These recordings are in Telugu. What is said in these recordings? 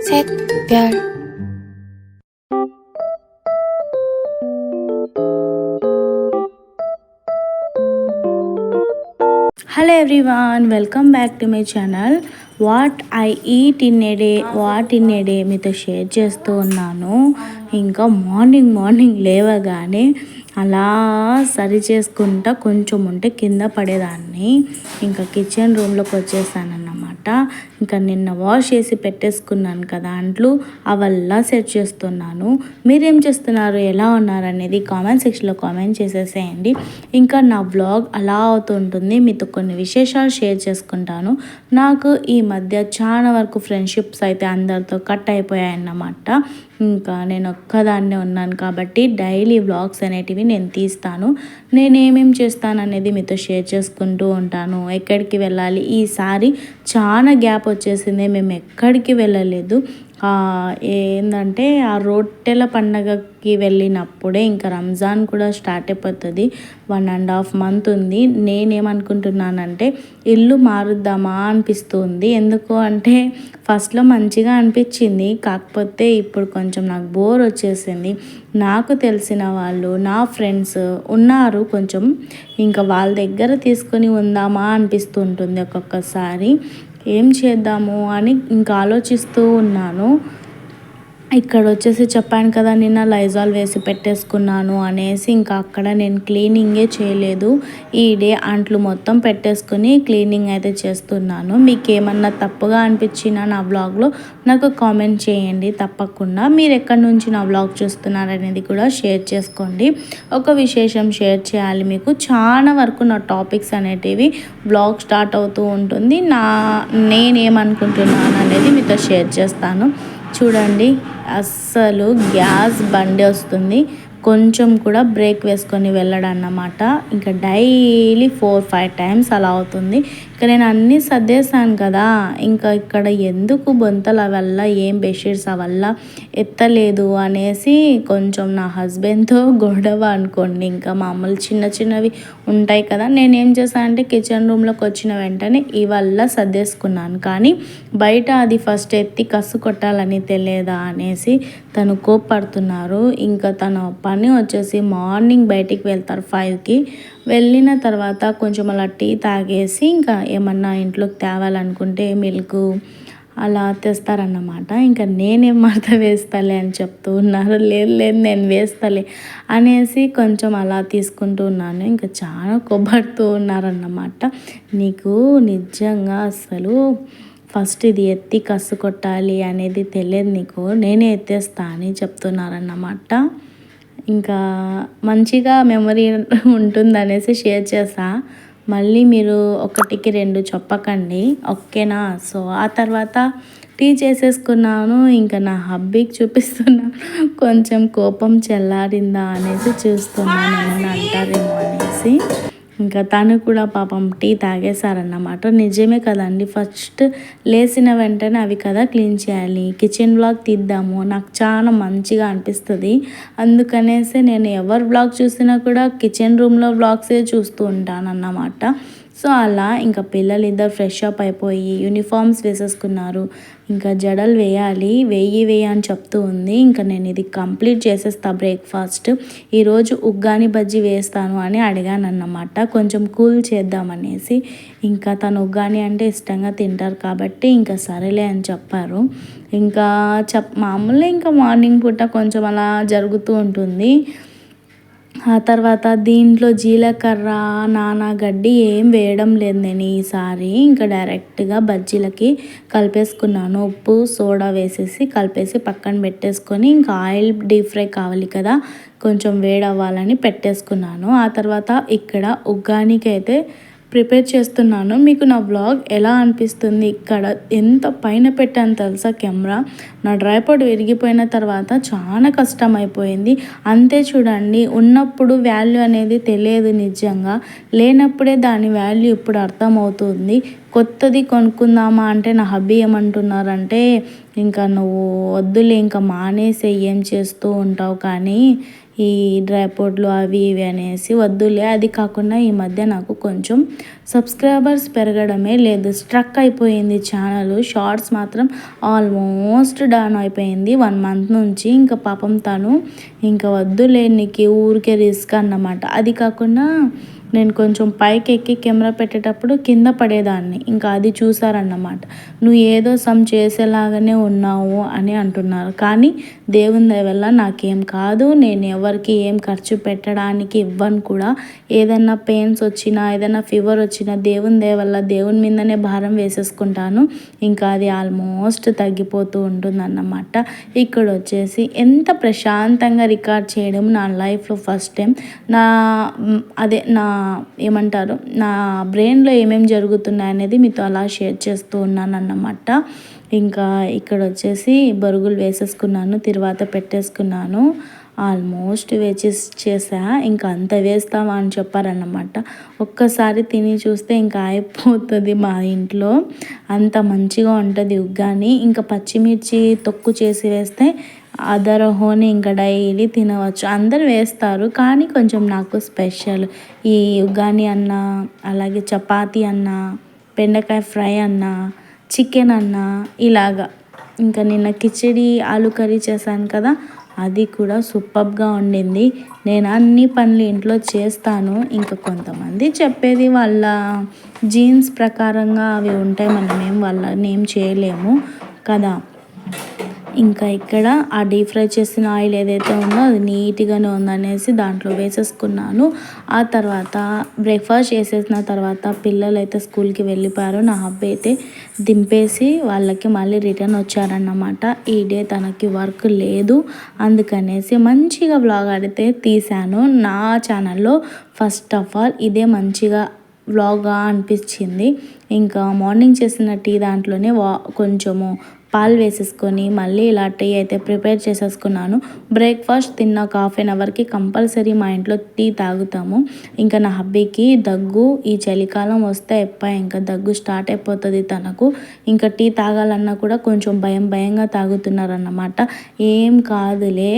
샛별 hello everyone, welcome back to my channel. What I eat in a day, what in a day మీతో షేర్ చేస్తూ ఉన్నాను. ఇంకా మార్నింగ్ లేవగానే అలా సరి చేసుకుంటా కొంచెం ఉంటే కింద పడేదాన్ని. ఇంకా కిచెన్ రూమ్లోకి వచ్చేసానన్నమాట. ఇంకా నిన్న వాష్ చేసి పెట్టేసుకున్నాను కదా అంట్లు, అవల్లా సెట్ చేస్తున్నాను. మీరేం చేస్తున్నారు, ఎలా ఉన్నారు అనేది కామెంట్ సెక్షన్లో కామెంట్ చేసేసేయండి. ఇంకా నా వ్లాగ్ అలా అవుతుంటుంది, మీతో కొన్ని విశేషాలు షేర్ చేసుకుంటాను. నాకు ఈ మధ్య చాలా వరకు ఫ్రెండ్షిప్స్ అయితే అందరితో కట్ అయిపోయాయన్నమాట. ఇంకా నేను ఒక్కదాన్నే ఉన్నాను కాబట్టి డైలీ వ్లాగ్స్ అనేటివి నేను తీస్తాను. నేనేమేం చేస్తాను అనేది మీతో షేర్ చేసుకుంటూ ఉంటాను. ఎక్కడికి వెళ్ళాలి, ఈసారి చాలా గ్యాప్ వచ్చేసింది, మేము ఎక్కడికి వెళ్ళలేదు. ఏంటంటే ఆ రొట్టెల పండగకి వెళ్ళినప్పుడే ఇంకా రంజాన్ కూడా స్టార్ట్ అయిపోతుంది. 1.5 month ఉంది. నేనేమనుకుంటున్నానంటే ఇల్లు మారుద్దామా అనిపిస్తుంది. ఎందుకు అంటే ఫస్ట్లో మంచిగా అనిపించింది, కాకపోతే ఇప్పుడు కొంచెం నాకు బోర్ వచ్చేసింది. నాకు తెలిసిన వాళ్ళు, నా ఫ్రెండ్స్ ఉన్నారు కొంచెం, ఇంకా వాళ్ళ దగ్గర తీసుకొని ఉందామా అనిపిస్తుంటుంది ఒక్కొక్కసారి. ఏం చేద్దాము అని ఇంకా ఆలోచిస్తూ ఉన్నాను. ఇక్కడ వచ్చేసి చెప్పాను కదా నిన్న లైజాల్ వేసి పెట్టేసుకున్నాను అనేసి, ఇంకా అక్కడ నేను క్లీనింగే చేయలేదు. ఈ డే అంట్లు మొత్తం పెట్టేసుకొని క్లీనింగ్ అయితే చేస్తున్నాను. మీకు ఏమన్నా తప్పుగా అనిపించినా నా వ్లాగ్లో నాకు కామెంట్ చేయండి తప్పకుండా. మీరు ఎక్కడి నుంచి నా వ్లాగ్ చూస్తున్నారనేది కూడా షేర్ చేసుకోండి. ఒక విశేషం షేర్ చేయాలి మీకు, చాలా వరకు నా టాపిక్స్ అనేటివి వ్లాగ్ స్టార్ట్ అవుతూ ఉంటుంది. నేనేమనుకుంటున్నాను అనేది మీతో షేర్ చేస్తాను. చూడండి, అస్సలు గ్యాస్ బండి వస్తుంది, కొంచెం కూడా బ్రేక్ వేసుకొని వెళ్ళడన్నమాట. ఇంకా డైలీ 4-5 times అలా అవుతుంది. ఇంకా నేను అన్నీ సర్దేశాను కదా, ఇంకా ఇక్కడ ఎందుకు బొంతల వల్ల ఏం బెడ్షీట్స్ వల్ల ఎత్తలేదు అనేసి కొంచెం నా హస్బెండ్తో గొడవ అనుకోండి. ఇంకా మామూలు చిన్నవి ఉంటాయి కదా. నేనేం చేశానంటే కిచెన్ రూమ్లోకి వచ్చిన వెంటనే ఇవల్ల సర్దేసుకున్నాను, కానీ బయట అది ఫస్ట్ ఎత్తి కసు కొట్టాలని తెలియదా అనేసి తను కోప్పడుతున్నారు. ఇంకా తన పని వచ్చేసి మార్నింగ్ బయటికి వెళ్తారు 5కి. వెళ్ళిన తర్వాత కొంచెం అలా టీ తాగేసి ఇంకా ఏమన్నా ఇంట్లోకి తేవాలనుకుంటే మిల్క్ అలా తెస్తారన్నమాట. ఇంకా నేనేం మడత వేస్తాలే అని చెప్తూ ఉన్నారు. లేదు నేను వేస్తలే అనేసి కొంచెం అలా తీసుకుంటూ ఉన్నాను. ఇంకా చాలా కొబ్బడుతూ ఉన్నారన్నమాట. నీకు నిజంగా అసలు ఫస్ట్ ఇది ఎత్తి కసు కొట్టాలి అనేది తెలియదు నీకు, నేనే ఎత్తేస్తా అని చెప్తున్నారన్నమాట. ఇంకా మంచిగా మెమరీ ఉంటుందనేసి షేర్ చేసా. మళ్ళీ మీరు 1కి 2 చెప్పకండి, ఓకేనా? సో ఆ తర్వాత టీ చేసేసుకున్నాను. ఇంకా నా హబ్బీకి చూపిస్తున్నాను. కొంచెం కోపం చల్లారిందా అనేసి చూస్తున్నాను, ఏమన్నా అంటారేమో అనేసి. ఇంకా తను కూడా పాపం టీ తాగేశారన్నమాట. నిజమే కదండి, ఫస్ట్ లేచిన వెంటనే అవి కదా క్లీన్ చేయాలి. కిచెన్ వ్లాగ్ తీద్దాము, నాకు చాలా మంచిగా అనిపిస్తుంది. అందుకనేసి నేను ఎవరు వ్లాగ్ చూసినా కూడా కిచెన్ రూమ్లో వ్లాగ్సే చూస్తూ ఉంటాను అన్నమాట. సో అలా ఇంకా పిల్లలు ఇద్దరు ఫ్రెష్ అప్ అయిపోయి యూనిఫామ్స్ వేసేసుకున్నారు. ఇంకా జడలు వేయాలి, వేయి అని చెప్తూ ఉంది. ఇంకా నేను ఇది కంప్లీట్ చేసేస్తా బ్రేక్ఫాస్ట్. ఈరోజు ఉగ్గాని బజ్జీ వేస్తాను అని అడిగాను అన్నమాట, కొంచెం కూల్ చేద్దామనేసి. ఇంకా తను ఉగ్గాని అంటే ఇష్టంగా తింటారు కాబట్టి ఇంకా సరేలే అని చెప్పారు. ఇంకా మామూలుగా ఇంకా మార్నింగ్ పూట కొంచెం అలా జరుగుతూ ఉంటుంది. ఆ తర్వాత దీంట్లో జీలకర్ర, నానగడ్డి ఏం వేయడం లేదు నేను ఈసారి. ఇంకా డైరెక్ట్గా బజ్జీలకి కలిపేసుకున్నాను. ఉప్పు సోడా వేసేసి కలిపేసి పక్కన పెట్టేసుకొని, ఇంకా ఆయిల్ డీప్ ఫ్రై కావాలి కదా, కొంచెం వేడవ్వాలని పెట్టేసుకున్నాను. ఆ తర్వాత ఇక్కడ ఉగ్గానికి అయితే ప్రిపేర్ చేస్తున్నాను. మీకు నా వ్లాగ్ ఎలా అనిపిస్తుంది? ఇక్కడ ఎంత పైన పెట్టాను తెలుసా కెమెరా, నా ట్రైపాడ్ విరిగిపోయిన తర్వాత చాలా కష్టం అయిపోయింది. అంతే చూడండి, ఉన్నప్పుడు వాల్యూ అనేది తెలియదు నిజంగా, లేనప్పుడే దాని వాల్యూ ఇప్పుడు అర్థమవుతుంది. కొత్తది కొనుక్కుందామా అంటే నా హబ్బీ ఏమంటున్నారంటే, ఇంకా నువ్వు వద్దులే ఇంకా మానేసే, ఏం చేస్తూ ఉంటావు కానీ ఈ డ్రై ఫ్రూట్లు అవి ఇవి అనేసి వద్దులే. అది కాకుండా ఈ మధ్య నాకు కొంచెం సబ్స్క్రైబర్స్ పెరగడమే లేదు, స్ట్రక్ అయిపోయింది ఛానల్. షార్ట్స్ మాత్రం ఆల్మోస్ట్ డౌన్ అయిపోయింది 1 మంత్ నుంచి. ఇంకా పాపం తను ఇంకా వద్దులే నీకు ఊరికే రిస్క్ అన్నమాట. అది కాకుండా నేను కొంచెం పైకి ఎక్కి కెమెరా పెట్టేటప్పుడు కింద పడేదాన్ని. ఇంకా అది చూసారన్నమాట. నువ్వు ఏదో సమ్ చేసేలాగానే ఉన్నావు అని అంటున్నారు. కానీ దేవుని దయ వల్ల నాకేం కాదు. నేను ఎవరికి ఏం ఖర్చు పెట్టడానికి ఇవ్వను కూడా. ఏదైనా పెయిన్స్ వచ్చినా ఏదైనా ఫీవర్ వచ్చినా దేవుని దయ వల్ల దేవుని మీదనే భారం వేసేసుకుంటాను. ఇంకా అది ఆల్మోస్ట్ తగ్గిపోతూ ఉంటుందన్నమాట. ఇక్కడ వచ్చేసి ఎంత ప్రశాంతంగా రికార్డ్ చేయడం నా లైఫ్లో ఫస్ట్ టైం. నా ఏమంటారు, నా బ్రెయిన్లో ఏమేమి జరుగుతున్నాయి అనేది మీతో అలా షేర్ చేస్తూ ఉన్నాను అన్నమాట. ఇంకా ఇక్కడ వచ్చేసి బరుగులు వేసేసుకున్నాను, తర్వాత పెట్టేసుకున్నాను. ఆల్మోస్ట్ చేసా. ఇంకా అంత వేస్తావా అని చెప్పారన్నమాట. ఒక్కసారి తిని చూస్తే ఇంకా అయిపోతుంది. మా ఇంట్లో అంత మంచిగా ఉంటుంది ఉగ్గాని. ఇంకా పచ్చిమిర్చి తొక్కు చేసి వేస్తే అదరహోని ఇంకా డైలీ తినవచ్చు. అందరు వేస్తారు కానీ కొంచెం నాకు స్పెషల్ ఈ ఉగ్గాని అన్న, అలాగే చపాతీ అన్న, బెండకాయ ఫ్రై అన్న, చికెన్ అన్న ఇలాగా. ఇంకా నిన్న కిచిడి ఆలు కర్రీ చేశాను కదా, అది కూడా సూపర్గా ఉండింది. నేను అన్ని పనులు ఇంట్లో చేస్తాను. ఇంకా కొంతమంది చెప్పేది వాళ్ళ జీన్స్ ప్రకారంగా అవి ఉంటాయి, మనమేం వాళ్ళని ఏం చేయలేము కదా. ఇంకా ఇక్కడ ఆ డీప్ ఫ్రై చేసిన ఆయిల్ ఏదైతే ఉందో అది నీట్గానే ఉందనేసి దాంట్లో వేసేసుకున్నాను. ఆ తర్వాత బ్రేక్ఫాస్ట్ చేసేసిన తర్వాత పిల్లలు అయితే స్కూల్కి వెళ్ళిపోయారు. నా హబ్బీ అయితే దింపేసి వాళ్ళకి మళ్ళీ రిటర్న్ వచ్చారన్నమాట. ఈ డే తనకి వర్క్ లేదు, అందుకనేసి మంచిగా వ్లాగ్ అయితే తీశాను. నా ఛానల్లో ఫస్ట్ ఆఫ్ ఆల్ ఇదే మంచిగా వ్లాగ్గా అనిపించింది. ఇంకా మార్నింగ్ చేసిన టీ దాంట్లోనే కొంచెము పాలు వేసేసుకొని మళ్ళీ ఇలా టీ అయితే ప్రిపేర్ చేసేసుకున్నాను. బ్రేక్ఫాస్ట్ తిన్న ఒక 1/2 అవర్కి కంపల్సరీ మా ఇంట్లో టీ తాగుతాము. ఇంకా నా హబ్బీకి దగ్గు, ఈ చలికాలం వస్తే ఇంకా దగ్గు స్టార్ట్ అయిపోతుంది తనకు. ఇంకా టీ తాగాలన్నా కూడా కొంచెం భయంగా తాగుతున్నారన్నమాట. ఏం కాదులే,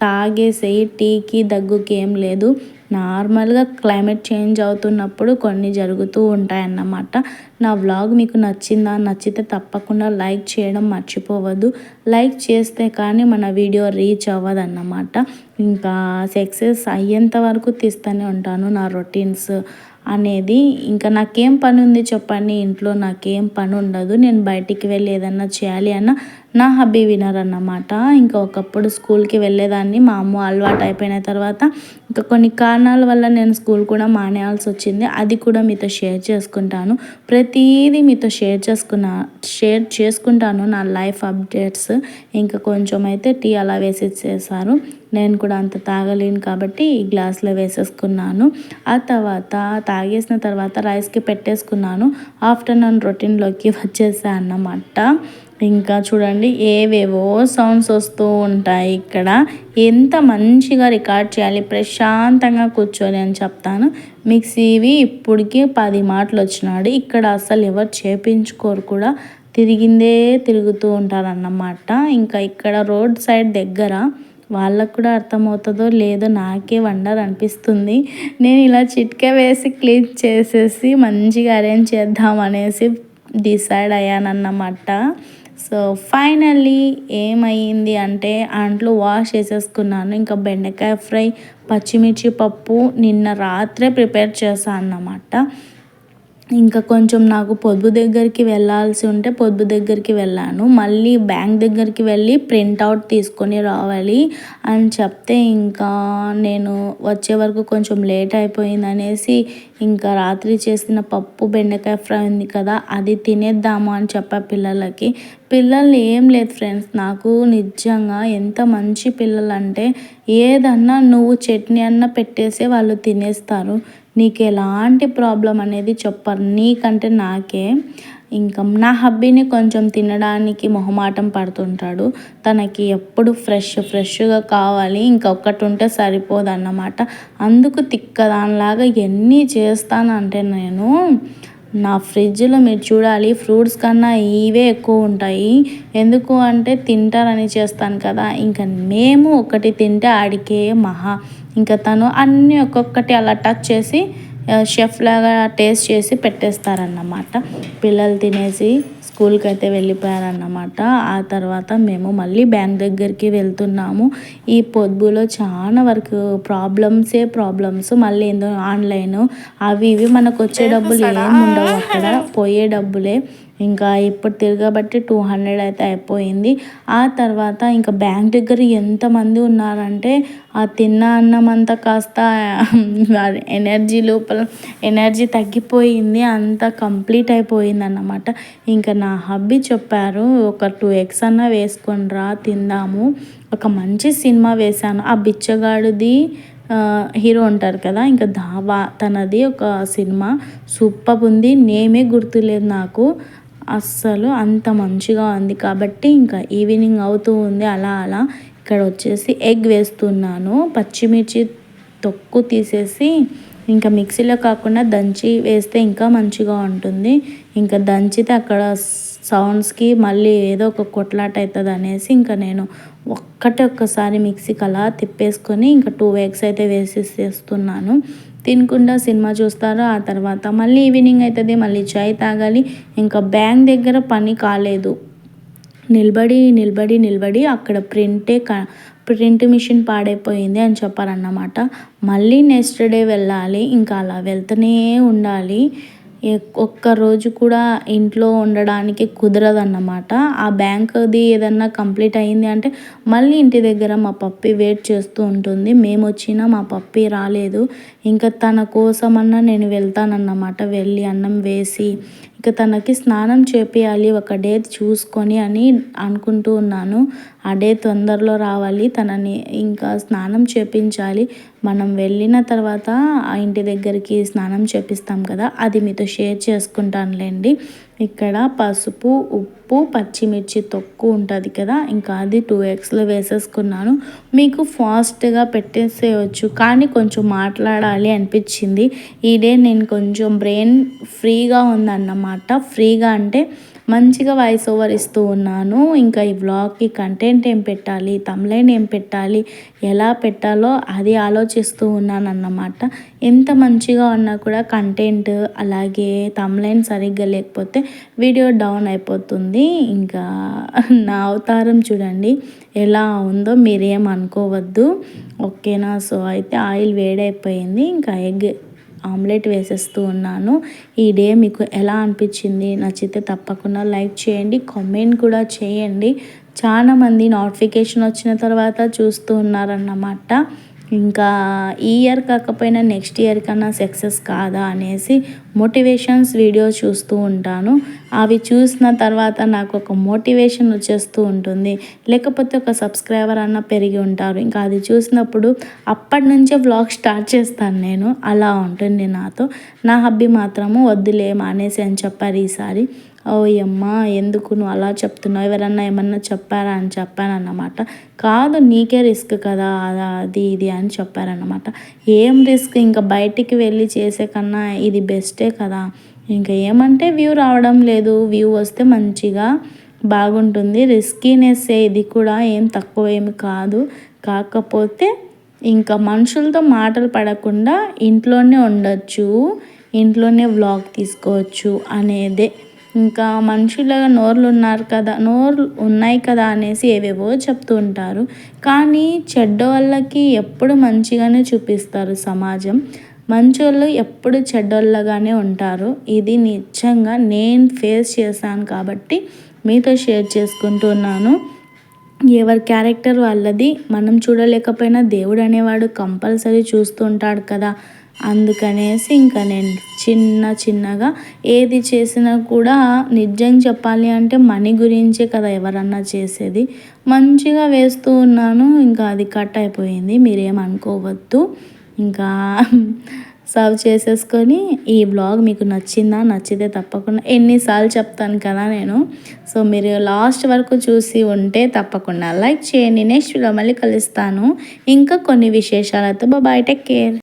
తాగేసేయి, టీకి దగ్గుకి ఏం లేదు, నార్మల్గా క్లైమేట్ చేంజ్ అవుతున్నప్పుడు కొన్ని జరుగుతూ ఉంటాయన్నమాట. నా వ్లాగ్ మీకు నచ్చితే తప్పకుండా లైక్ చేయడం మర్చిపోవద్దు. లైక్ చేస్తే కానీ మన వీడియో రీచ్ అవ్వదన్నమాట. ఇంకా సక్సెస్ అయ్యేంత వరకు తీస్తూనే ఉంటాను నా రొటీన్స్ అనేది. ఇంకా నాకేం పని ఉంది చెప్పండి, ఇంట్లో నాకేం పని ఉండదు. నేను బయటికి వెళ్ళి ఏదన్నా చేయాలి అన్న నా హబ్బీ వినరన్నమాట. ఇంకా ఒకప్పుడు స్కూల్కి వెళ్ళేదాన్ని, మా అమ్మ అలవాటు అయిపోయిన తర్వాత ఇంకా కొన్ని కారణాల వల్ల నేను స్కూల్ కూడా మానేయాల్సి వచ్చింది. అది కూడా మీతో షేర్ చేసుకుంటాను. ప్రతిదీ మీతో షేర్ చేసుకుంటాను నా లైఫ్ అప్డేట్స్. ఇంకా కొంచెం అయితే టీ అలా వేసేసారు. నేను కూడా అంత తాగలేను కాబట్టి ఈ గ్లాస్లో వేసేసుకున్నాను. ఆ తర్వాత తాగేసిన తర్వాత రైస్కి పెట్టేసుకున్నాను. ఆఫ్టర్నూన్ రొటీన్లోకి వచ్చేసా అన్నమాట. ఇంకా చూడండి ఏవేవో సౌండ్స్ వస్తూ ఉంటాయి. ఇక్కడ ఎంత మంచిగా రికార్డ్ చేయాలి ప్రశాంతంగా కూర్చొని అని చెప్తాను. మిక్సీవి ఇప్పటికి 10 మాటలు వచ్చినాడు. ఇక్కడ అసలు ఎవరు చేపించుకోరు కూడా, తిరుగుతూ ఉంటారన్నమాట. ఇంకా ఇక్కడ రోడ్ సైడ్ దగ్గర వాళ్ళకు కూడా అర్థమవుతుందో లేదో నాకే వండర్ అనిపిస్తుంది. నేను ఇలా చిట్కా వేసి క్లీన్ చేసేసి మంచిగా అరేంజ్ చేద్దాం అనేసి డిసైడ్ అయ్యానన్నమాట. సో ఫైనల్లీ ఏమైంది అంటే అంట్లు వాష్ చేసేసుకున్నాను. ఇంకా బెండకాయ ఫ్రై, పచ్చిమిర్చి పప్పు నిన్న రాత్రే ప్రిపేర్ చేశాను అన్నమాట. ఇంకా కొంచెం నాకు పొద్దు దగ్గరికి వెళ్ళాల్సి ఉంటే పొద్దు దగ్గరికి వెళ్ళాను. మళ్ళీ బ్యాంక్ దగ్గరికి వెళ్ళి ప్రింట్అవుట్ తీసుకొని రావాలి అని చెప్తే ఇంకా నేను వచ్చే వరకు కొంచెం లేట్ అయిపోయింది అనేసి ఇంకా రాత్రి చేసిన పప్పు బెండకాయ ఫ్రై ఉంది కదా, అది తినేద్దాము అని చెప్పా పిల్లలకి. పిల్లలు ఏం లేదు ఫ్రెండ్స్, నాకు నిజంగా ఎంత మంచి పిల్లలు అంటే ఏదన్నా నువ్వు చట్నీ అన్న పెట్టేసి వాళ్ళు తినేస్తారు. నీకు ఎలాంటి ప్రాబ్లం అనేది చెప్పరు, నీకంటే నాకే. ఇంకా నా హబ్బీని కొంచెం తినడానికి మొహమాటం పడుతుంటాడు. తనకి ఎప్పుడు ఫ్రెష్గా కావాలి, ఇంకొకటి ఉంటే సరిపోదన్నమాట. అందుకు తిక్కదానిలాగా ఎన్ని చేస్తానంటే నేను నా ఫ్రిడ్జ్లో మీరు చూడాలి, ఫ్రూట్స్ కన్నా ఇవే ఎక్కువ ఉంటాయి. ఎందుకు అంటే తింటారని చేస్తాను కదా, ఇంకా మేము ఒకటి తింటే ఆడికే మహా, ఇంకా తను అన్నీ ఒక్కొక్కటి అలా టచ్ చేసి షెఫ్ లాగా టేస్ట్ చేసి పెట్టేస్తారన్నమాట. పిల్లలు తినేసి స్కూల్కి అయితే వెళ్ళిపోయారన్నమాట. ఆ తర్వాత మేము మళ్ళీ బ్యాంక్ దగ్గరికి వెళ్తున్నాము. ఈ పొద్దులో చాలా వరకు ప్రాబ్లమ్స్, మళ్ళీ ఏందో ఆన్లైన్ అవి ఇవి మనకు వచ్చే డబ్బులు ఏమి ఉండవు, అక్కడ పోయే డబ్బులే. ఇంకా ఇప్పుడు తిరగబట్టి 200 అయితే అయిపోయింది. ఆ తర్వాత ఇంకా బ్యాంక్ దగ్గర ఎంతమంది ఉన్నారంటే ఆ తిన్న అన్నం అంతా కాస్త ఎనర్జీ తగ్గిపోయింది, అంతా కంప్లీట్ అయిపోయింది అన్నమాట. ఇంకా నా హబ్బీ చెప్పారు, ఒక 2 eggs అన్నా వేసుకొని రా తిందాము. ఒక మంచి సినిమా వేశాను, ఆ బిచ్చగాడిది హీరో ఉంటారు కదా, ఇంకా తనది ఒక సినిమా సూపర్ ఉంది. నేమే గుర్తులేదు నాకు, అస్సలు అంత మంచిగా ఉంది. కాబట్టి ఇంకా ఈవినింగ్ అవుతూ ఉంది, అలా అలా ఇక్కడ వచ్చేసి ఎగ్ వేస్తున్నాను. పచ్చిమిర్చి తొక్కు తీసేసి ఇంకా మిక్సీలో కాకుండా దంచి వేస్తే ఇంకా మంచిగా ఉంటుంది. ఇంకా దంచితే అక్కడ సౌండ్స్కి మళ్ళీ ఏదో ఒక కొట్లాట అవుతుంది అనేసి ఇంకా నేను ఒక్కసారి మిక్సీకి అలా తిప్పేసుకొని ఇంకా 2 eggs అయితే వేసేస్తున్నాను. తినకుండా సినిమా చూస్తారు. ఆ తర్వాత మళ్ళీ ఈవినింగ్ అవుతుంది, మళ్ళీ చాయ్ తాగాలి. ఇంకా బ్యాంక్ దగ్గర పని కాలేదు, నిలబడి అక్కడ ప్రింట్ మిషన్ పాడైపోయింది అని చెప్పారన్నమాట. మళ్ళీ నెక్స్ట్ డే వెళ్ళాలి, ఇంకా అలా వెళ్తూనే ఉండాలి. ఒక్కరోజు కూడా ఇంట్లో ఉండడానికి కుదరదన్నమాట. ఆ బ్యాంకుది ఏదన్నా కంప్లీట్ అయింది అంటే మళ్ళీ ఇంటి దగ్గర మా పప్పి వెయిట్ చేస్తూ ఉంటుంది. మేము వచ్చినా మా పప్పి రాలేదు. ఇంకా తన కోసమన్నా నేను వెళ్తానన్నమాట. వెళ్ళి అన్నం వేసి ఇక తనకి స్నానం చేపియాలి ఒక డే చూసుకొని అని అనుకుంటూ ఉన్నాను. ఆ డే తొందరలో రావాలి, తనని ఇంకా స్నానం చేపించాలి. మనం వెళ్ళిన తర్వాత ఆ ఇంటి దగ్గరికి స్నానం చేపిస్తాం కదా, అది మీతో షేర్ చేసుకుంటానులేండి. ఇక్కడ పసుపు, ఉప్పు, పచ్చిమిర్చి తొక్కు ఉంటుంది కదా, ఇంకా అది 2 eggsలో వేసేసుకున్నాను. మీకు ఫాస్ట్గా పెట్టేసేయచ్చు, కానీ కొంచెం మాట్లాడాలి అనిపించింది. ఈ డే నేను కొంచెం బ్రెయిన్ ఫ్రీగా ఉందన్నమాట. ఫ్రీగా అంటే మంచిగా వాయిస్ ఓవర్ ఇస్తూ ఉన్నాను. ఇంకా ఈ వ్లాగ్కి కంటెంట్ ఏం పెట్టాలి, తమ్లైన్ ఏం పెట్టాలి, ఎలా పెట్టాలో అది ఆలోచిస్తూ ఉన్నాను అన్నమాట. ఎంత మంచిగా ఉన్నా కూడా కంటెంట్ అలాగే తమ్లైన్ సరిగ్గా లేకపోతే వీడియో డౌన్ అయిపోతుంది. ఇంకా నా అవతారం చూడండి ఎలా ఉందో, మీరేం అనుకోవద్దు, ఓకేనా. సో అయితే ఆయిల్ వేడైపోయింది, ఇంకా ఎగ్ ఆమ్లెట్ వేసేస్తూ ఉన్నాను. ఈ డే మీకు ఎలా అనిపించింది, నచ్చితే తప్పకుండా లైక్ చేయండి, కామెంట్ కూడా చేయండి. చాలామంది నోటిఫికేషన్ వచ్చిన తర్వాత చూస్తూ ఉన్నారన్నమాట. ఇంకా ఈ ఇయర్ కాకపోయినా నెక్స్ట్ ఇయర్ కన్నా సక్సెస్ కాదా అనేసి మోటివేషన్స్ వీడియో చూస్తూ ఉంటాను. అవి చూసిన తర్వాత నాకు ఒక మోటివేషన్ వచ్చేస్తూ ఉంటుంది, లేకపోతే ఒక సబ్స్క్రైబర్ అన్న పెరిగి ఉంటారు. ఇంకా అది చూసినప్పుడు అప్పటి నుంచే వ్లాగ్ స్టార్ట్ చేస్తాను నేను, అలా ఉంటుంది నాతో. నా హబ్బీ మాత్రము వద్దులే మానేసి అని చెప్పారు ఈసారి. ఓయమ్మా ఎందుకు నువ్వు అలా చెప్తున్నావు, ఎవరన్నా ఏమన్నా చెప్పారా అని చెప్పానన్నమాట. కాదు నీకే రిస్క్ కదా అది ఇది అని చెప్పారన్నమాట. ఏం రిస్క్, ఇంకా బయటికి వెళ్ళి చేసే కన్నా ఇది బెస్టే కదా. ఇంకా ఏమంటే వ్యూ రావడం లేదు, వ్యూ వస్తే మంచిగా బాగుంటుంది. రిస్కీనెస్ ఇది కూడా ఏం తక్కువ ఏమి కాదు. కాకపోతే ఇంకా మనుషులతో మాటలు పడకుండా ఇంట్లోనే ఉండొచ్చు, ఇంట్లోనే వ్లాగ్ తీసుకోవచ్చు అనేదే. ఇంకా మనుషుల నోరు ఉన్నాయి కదా అనేసి ఏవేవో చెప్తూ ఉంటారు, కానీ చెడ్డ వాళ్ళకి ఎప్పుడు మంచిగానే చూపిస్తారు సమాజం. మంచోళ్ళు ఎప్పుడు చెడ్డోళ్ళగానే ఉంటారు. ఇది నిజంగా నేను ఫేస్ చేశాను కాబట్టి మీతో షేర్ చేసుకుంటున్నాను. ఎవరి క్యారెక్టర్ వాళ్ళది, మనం చూడలేకపోయినా దేవుడు అనేవాడు కంపల్సరీ చూస్తూ ఉంటాడు కదా. అందుకనేసి ఇంకా నేను చిన్నగా ఏది చేసినా కూడా నిజం చెప్పాలి అంటే మనీ గురించే కదా ఎవరన్నా చేసేది. మంచిగా వేస్తూ ఉన్నాను, ఇంకా అది కట్ అయిపోయింది, మీరేమనుకోవద్దు. ఇంకా సర్వ్ చేసేసుకొని ఈ వ్లాగ్ మీకు నచ్చితే తప్పకుండా, ఎన్నిసార్లు చెప్తాను కదా నేను. సో మీరు లాస్ట్ వరకు చూసి ఉంటే తప్పకుండా లైక్ చేయండి. నెక్స్ట్ వీడియో మళ్ళీ కలుస్తాను ఇంకా కొన్ని విశేషాలతో. Bye, take care.